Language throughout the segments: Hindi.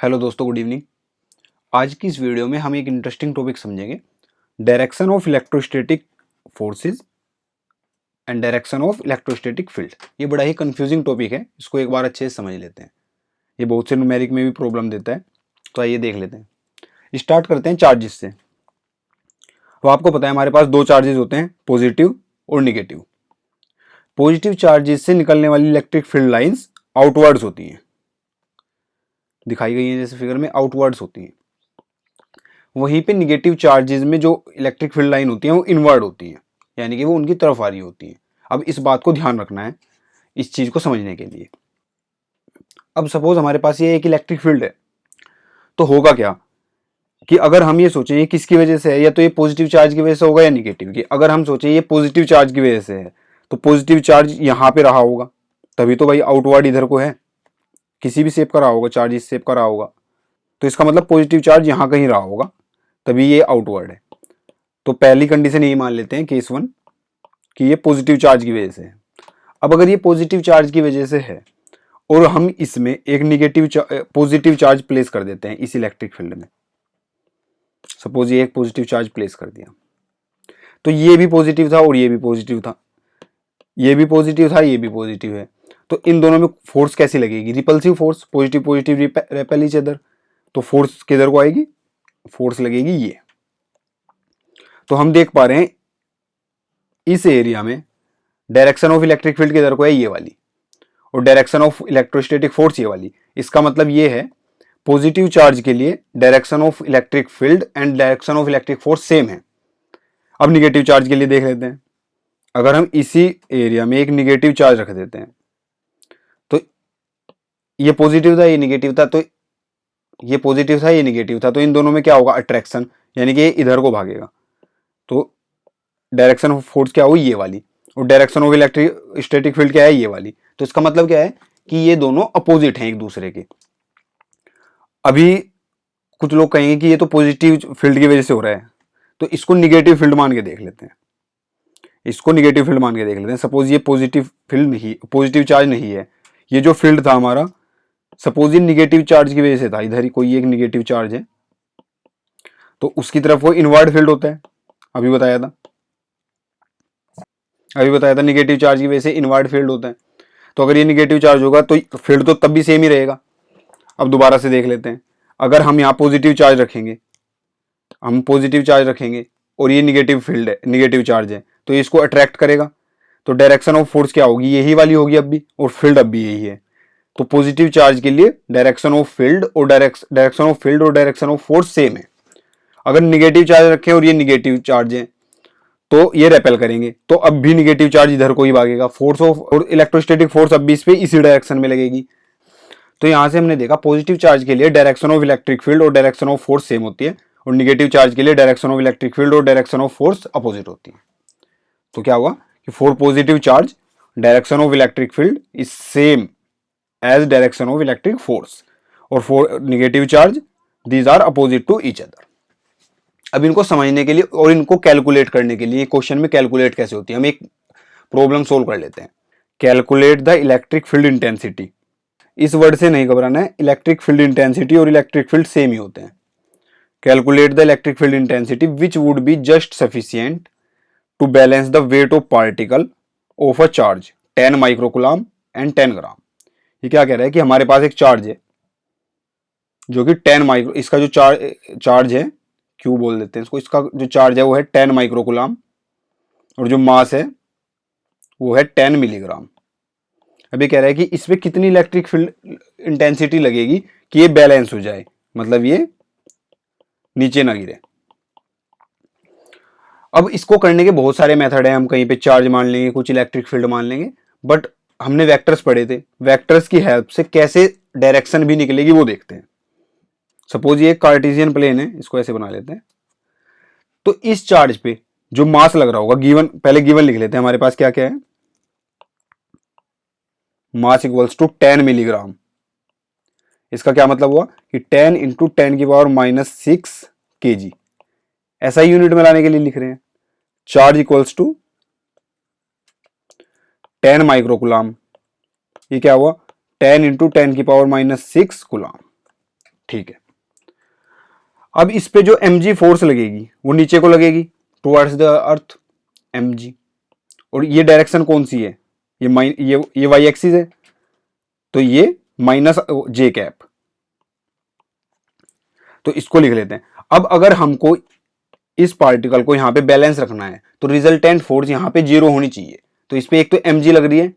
हेलो दोस्तों, गुड इवनिंग। आज की इस वीडियो में हम एक इंटरेस्टिंग टॉपिक समझेंगे, direction of electrostatic forces and direction of electrostatic field. ये बड़ा ही कंफ्यूजिंग टॉपिक है, इसको एक बार अच्छे से समझ लेते हैं। ये बहुत से न्यूमेरिक में भी प्रॉब्लम देता है, तो आइए देख लेते हैं। स्टार्ट करते हैं चार्जेस से। तो आपको पता है हमारे पास दो चार्जेस होते हैं, पॉजिटिव और निगेटिव। पॉजिटिव चार्जेस से निकलने वाली इलेक्ट्रिक फील्ड लाइंस आउटवर्ड्स होती हैं, दिखाई गई हैं जैसे फिगर में, आउटवर्ड्स होती हैं। वहीं पे निगेटिव चार्जेस में जो इलेक्ट्रिक फील्ड लाइन होती है वो इनवर्ड होती है, यानी कि वो उनकी तरफ आ रही होती है। अब इस बात को ध्यान रखना है इस चीज को समझने के लिए। अब सपोज हमारे पास ये एक इलेक्ट्रिक फील्ड है, तो होगा क्या कि अगर हम ये सोचें ये किसकी वजह से है, या तो ये पॉजिटिव चार्ज की वजह से होगा या निगेटिव की। अगर हम सोचें ये पॉजिटिव चार्ज की वजह से है, तो पॉजिटिव चार्ज यहाँ पे रहा होगा, तभी तो भाई आउटवर्ड इधर को है, किसी भी शेप का रहा होगा, चार्ज इस शेप का रहा होगा, तो इसका मतलब पॉजिटिव चार्ज यहाँ कहीं रहा होगा, तभी ये आउटवर्ड है। तो पहली कंडीशन यही मान लेते हैं, केस 1, कि ये पॉजिटिव चार्ज की वजह से है। अब अगर ये पॉजिटिव चार्ज की वजह से है और हम इसमें एक निगेटिव पॉजिटिव चार्ज प्लेस कर देते हैं इस इलेक्ट्रिक फील्ड में, सपोज ये एक पॉजिटिव चार्ज प्लेस कर दिया, तो ये भी पॉजिटिव था और ये भी पॉजिटिव था, ये भी पॉजिटिव था, ये भी पॉजिटिव है, तो इन दोनों में फोर्स कैसी लगेगी? Repulsive force, positive positive repel each other. तो फोर्स किधर को आएगी? फोर्स लगेगी ये। तो हम देख पा रहे हैं इस एरिया में डायरेक्शन ऑफ इलेक्ट्रिक फील्ड किधर को है? ये वाली। और डायरेक्शन ऑफ इलेक्ट्रोस्टैटिक फोर्स ये वाली। इसका मतलब ये है पॉजिटिव चार्ज के लिए direction of electric field and direction of electric force same है। अब निगेटिव चार्ज के लिए देख लेते हैं। अगर हम इसी एरिया में एक निगेटिव चार्ज रख देते हैं, तो ये पॉजिटिव था, ये निगेटिव था, तो ये पॉजिटिव था, ये निगेटिव था, तो इन दोनों में क्या होगा? अट्रैक्शन, यानी कि ये इधर को भागेगा। तो डायरेक्शन ऑफ फोर्स क्या हुई? ये वाली। और direction of electric static field क्या है? ये वाली। तो इसका मतलब क्या है कि ये दोनों अपोजिट हैं एक दूसरे के। अभी कुछ लोग कहेंगे कि ये तो पॉजिटिव फील्ड की वजह से हो रहा है, तो इसको निगेटिव फील्ड मान के देख लेते हैं। इसको निगेटिव फील्ड मान के देख लेते हैं। सपोज ये पॉजिटिव फील्ड नहीं, पॉजिटिव चार्ज नहीं है, ये जो फील्ड था हमारा, सपोज ये निगेटिव चार्ज की वजह से था, इधर ही कोई एक निगेटिव चार्ज है, तो उसकी तरफ वो इनवर्ड फील्ड होता है। अभी बताया था निगेटिव चार्ज की वजह से इनवर्ड फील्ड होता है। तो अगर ये निगेटिव चार्ज होगा तो फील्ड तो तब भी सेम ही रहेगा। अब दोबारा से देख लेते हैं। अगर हम यहाँ पॉजिटिव चार्ज रखेंगे, और ये निगेटिव फील्ड है, निगेटिव चार्ज है, तो ये इसको अट्रैक्ट करेगा। तो डायरेक्शन ऑफ फोर्स क्या होगी? यही वाली होगी अब भी, और फील्ड अब भी यही है। तो पॉजिटिव चार्ज के लिए डायरेक्शन ऑफ फील्ड और डायरेक्शन ऑफ फोर्स सेम है। अगर निगेटिव चार्ज रखें और ये निगेटिव चार्ज है, तो ये रेपेल करेंगे, तो अब भी निगेटिव चार्ज इधर को ही भागेगा। फोर्स ऑफ और इलेक्ट्रोस्टैटिक फोर्स अब भी इस पे इसी डायरेक्शन में लगेगी। तो यहां से हमने देखा पॉजिटिव चार्ज के लिए डायरेक्शन ऑफ इलेक्ट्रिक फील्ड और डायरेक्शन ऑफ फोर्स सेम होती है, और निगेटिव चार्ज के लिए डायरेक्शन ऑफ इलेक्ट्रिक फील्ड और डायरेक्शन ऑफ फोर्स अपोजिट होती है। तो क्या हुआ कि for positive charge direction of electric field is same as direction of electric force, और for negative charge these are opposite to each other. अब इनको समझने के लिए और इनको कैलकुलेट करने के लिए, क्वेश्चन में कैलकुलेट कैसे होती है, हम एक प्रॉब्लम सोल्व कर लेते हैं। Calculate the electric field intensity. इस वर्ड से नहीं घबराना है, इलेक्ट्रिक फील्ड इंटेंसिटी और इलेक्ट्रिक फील्ड सेम ही होते हैं। Calculate the electric field intensity which would be just sufficient to balance the weight of particle of a charge 10 microcoulomb and 10 gram. ये क्या कह रहा है कि हमारे पास एक चार्ज है जो कि 10 माइक्रो, इसका जो चार्ज है, क्यू बोल देते हैं इसको, इसका जो चार्ज है वो है 10 माइक्रोकुलाम, और जो मास है वो है 10 मिलीग्राम। अभी कह रहा है कि इसमें कितनी इलेक्ट्रिक फील्ड इंटेंसिटी लगेगी कि ये बैलेंस हो जाए, मतलब ये नीचे ना गिरे। अब इसको करने के बहुत सारे मेथड हैं, हम कहीं पे चार्ज मान लेंगे, कुछ इलेक्ट्रिक फील्ड मान लेंगे, बट हमने वेक्टर्स पढ़े थे, वेक्टर्स की हेल्प से कैसे डायरेक्शन भी निकलेगी वो देखते हैं। सपोज ये कार्टेशियन प्लेन है, इसको ऐसे बना लेते हैं। तो इस चार्ज पे जो मास लग रहा होगा, गिवन, पहले गिवन लिख लेते हैं, हमारे पास क्या क्या है, मास इक्वल्स टू 10 मिलीग्राम। इसका क्या मतलब हुआ कि 10 इंटू 10⁻⁻6 kg, ऐसा ही यूनिट में लाने के लिए लिख रहे हैं। चार्ज इक्वल्स टू 10 माइक्रोकुलाम, ये क्या हुआ 10 इंटू 10⁻⁻6 कुलाम, ठीक है। अब इस पे जो mg फोर्स लगेगी वो नीचे को लगेगी टुवर्ड्स द अर्थ mg, और ये डायरेक्शन कौन सी है, ये वाई एक्सिस है, तो ये माइनस जे कैप, तो इसको लिख लेते हैं। अब अगर हमको इस पार्टिकल को यहाँ पे बैलेंस रखना है तो रिजल्टेंट फोर्स यहाँ पे 0 होनी चाहिए। तो इस पे एक तो mg लग रही है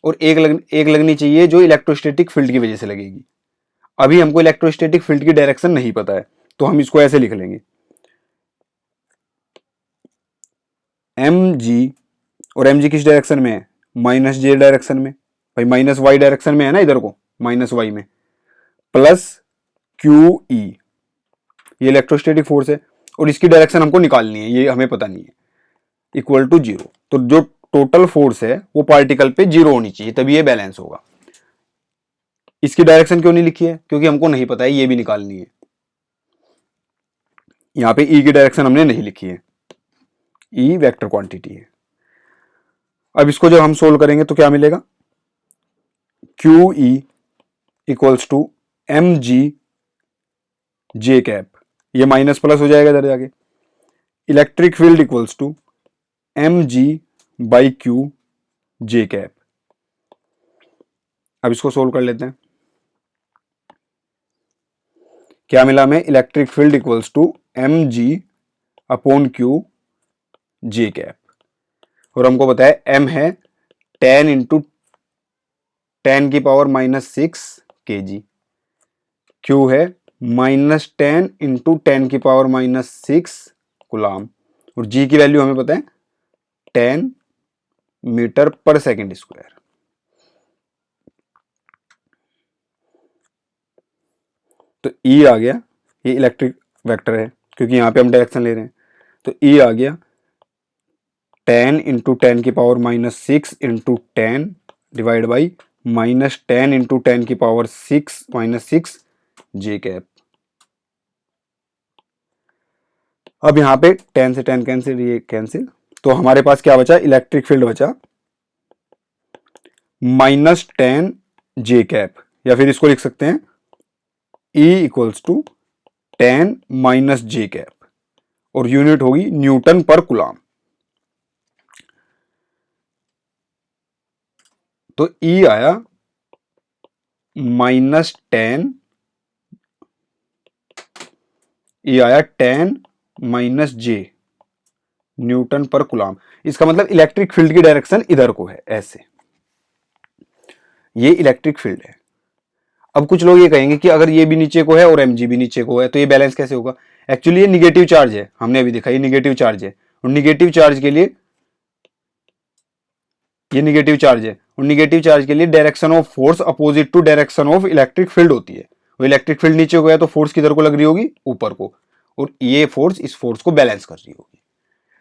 और एक लगनी चाहिए जो इलेक्ट्रोस्टैटिक फील्ड की वजह से लगेगी। अभी हमको इलेक्ट्रोस्टैटिक फील्ड की डायरेक्शन नहीं पता है, तो हम इसको ऐसे लिख लेंगे mg, और mg किस डायरेक्शन में है, माइनस जे डायरेक्शन में, भाई माइनस वाई डायरेक्शन में है ना, इधर को माइनस वाई में, प्लस क्यू ई, ये इलेक्ट्रोस्टैटिक फोर्स है और इसकी डायरेक्शन हमको निकालनी है, ये हमें पता नहीं है, इक्वल टू 0। तो जो टोटल फोर्स है वो पार्टिकल पे 0 होनी चाहिए, तभी ये बैलेंस होगा। इसकी डायरेक्शन क्यों नहीं लिखी है, क्योंकि हमको नहीं पता है, ये भी निकालनी है। यहां पे ई की डायरेक्शन हमने नहीं लिखी है, ई वेक्टर क्वांटिटी है। अब इसको जब हम सोल्व करेंगे तो क्या मिलेगा, Q E equals to M G J cap, ये माइनस प्लस हो जाएगा इधर जाके, electric field equals to M G by Q J cap. अब इसको सोल्व कर लेते हैं, क्या मिला हमें, electric field equals to M G upon Q J cap, और हमको बताया एम है 10 इंटू 10 की पावर -6 kg, क्यू है -10 इंटू 10 की पावर -6 कूलाम, और जी की वैल्यू हमें पता है 10 मीटर पर सेकेंड स्क्वायर। तो ई आ गया, ये इलेक्ट्रिक वेक्टर है क्योंकि यहां पे हम डायरेक्शन ले रहे हैं, तो ई आ गया 10 इंटू 10 की power -6 into 10 divide by -10 into 10 की पावर 6 -6 जे कैप। अब यहां पे 10 से 10 कैंसिल, ये कैंसिल, तो हमारे पास क्या बचा, इलेक्ट्रिक फील्ड बचा -10 जे कैप, या फिर इसको लिख सकते हैं E equals to 10 minus J cap, और यूनिट होगी न्यूटन पर कूलाम। तो E आया -10, E आया 10 माइनस जे न्यूटन पर कूलाम। इसका मतलब इलेक्ट्रिक फील्ड की डायरेक्शन इधर को है, ऐसे, ये इलेक्ट्रिक फील्ड है। अब कुछ लोग ये कहेंगे कि अगर ये भी नीचे को है और mg भी नीचे को है तो ये बैलेंस कैसे होगा। एक्चुअली ये निगेटिव चार्ज है, हमने अभी देखा ये निगेटिव चार्ज है, और निगेटिव चार्ज के लिए ये निगेटिव चार्ज है, और निगेटिव चार्ज के लिए direction of force opposite to direction of electric field होती है। वो इलेक्ट्रिक फील्ड नीचे को है तो फोर्स किधर को लग रही होगी, ऊपर को, और ये फोर्स इस फोर्स को बैलेंस कर रही होगी।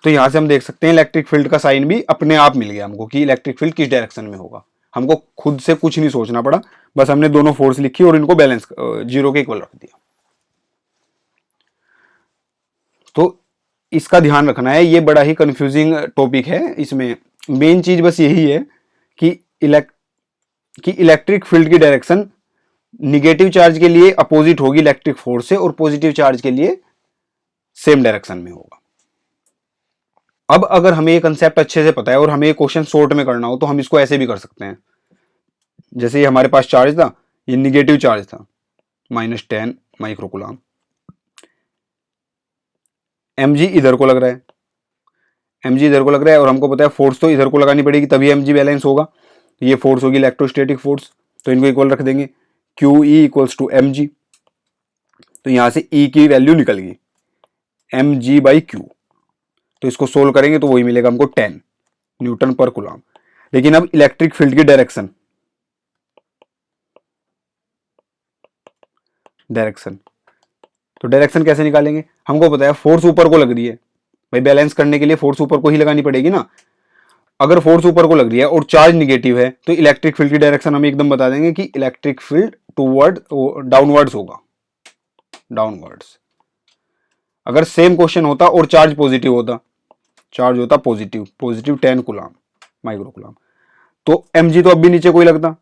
तो यहां से हम देख सकते हैं इलेक्ट्रिक फील्ड का साइन भी अपने आप मिल गया हमको कि इलेक्ट्रिक फील्ड किस डायरेक्शन में होगा। हमको खुद से कुछ नहीं सोचना पड़ा, बस हमने दोनों फोर्स लिखी और इनको बैलेंस 0 के इक्वल रख दिया। तो इसका ध्यान रखना है, ये बड़ा ही कंफ्यूजिंग टॉपिक है। इसमें मेन चीज बस यही है कि इलेक्ट्रिक फील्ड की डायरेक्शन निगेटिव चार्ज के लिए अपोजिट होगी इलेक्ट्रिक फोर्स से, और पॉजिटिव चार्ज के लिए सेम डायरेक्शन में होगा। अब अगर हमें ये कंसेप्ट अच्छे से पता है और हमें ये क्वेश्चन शॉर्ट में करना हो तो हम इसको ऐसे भी कर सकते हैं। जैसे ये हमारे पास चार्ज था, ये निगेटिव चार्ज था -10 माइक्रोकूलाम, mg इधर को लग रहा है, mg इधर को लग रहा है, और हमको पता है फोर्स तो इधर को लगानी पड़ेगी तभी mg बैलेंस होगा। तो ये फोर्स होगी इलेक्ट्रोस्टैटिक फोर्स, तो इनको इक्वल रख देंगे, Q E equals to mg। तो यहां से E की वैल्यू निकल गई mg बाई क्यू, तो इसको सोल्व करेंगे तो वही मिलेगा हमको 10 न्यूटन पर कूलाम। लेकिन अब इलेक्ट्रिक फील्ड की डायरेक्शन तो डायरेक्शन कैसे निकालेंगे, हमको पता है फोर्स ऊपर को लग रही है, भाई बैलेंस करने के लिए फोर्स ऊपर को ही लगानी पड़ेगी ना। अगर फोर्स ऊपर को लग रही है और चार्ज निगेटिव है तो इलेक्ट्रिक फील्ड की डायरेक्शन हम एकदम बता देंगे कि इलेक्ट्रिक फील्ड टूवर्ड डाउनवर्ड्स होगा, डाउनवर्ड्स। अगर सेम क्वेश्चन होता और चार्ज पॉजिटिव होता, चार्ज होता पॉजिटिव 10 कूलाम माइक्रो कूलाम, तो mg तो अब भी नीचे कोई लगता,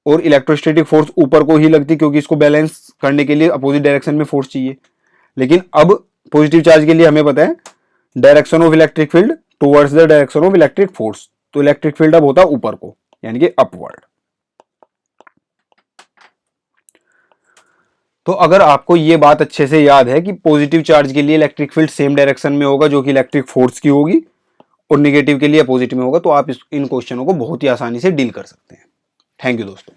और इलेक्ट्रोस्टैटिक फोर्स ऊपर को ही लगती क्योंकि इसको बैलेंस करने के लिए अपोजिट डायरेक्शन में फोर्स चाहिए। लेकिन अब पॉजिटिव चार्ज के लिए हमें पता है direction of electric field towards the direction of electric force, तो इलेक्ट्रिक फील्ड अब होता है ऊपर को यानी कि अपवर्ड। तो अगर आपको ये बात अच्छे से याद है कि पॉजिटिव चार्ज के लिए इलेक्ट्रिक फील्ड सेम डायरेक्शन में होगा जो कि इलेक्ट्रिक फोर्स की होगी, और नेगेटिव के लिए अपोजिट में होगा, तो आप इन क्वेश्चनों को बहुत ही आसानी से डील कर सकते हैं। थैंक यू दोस्तों।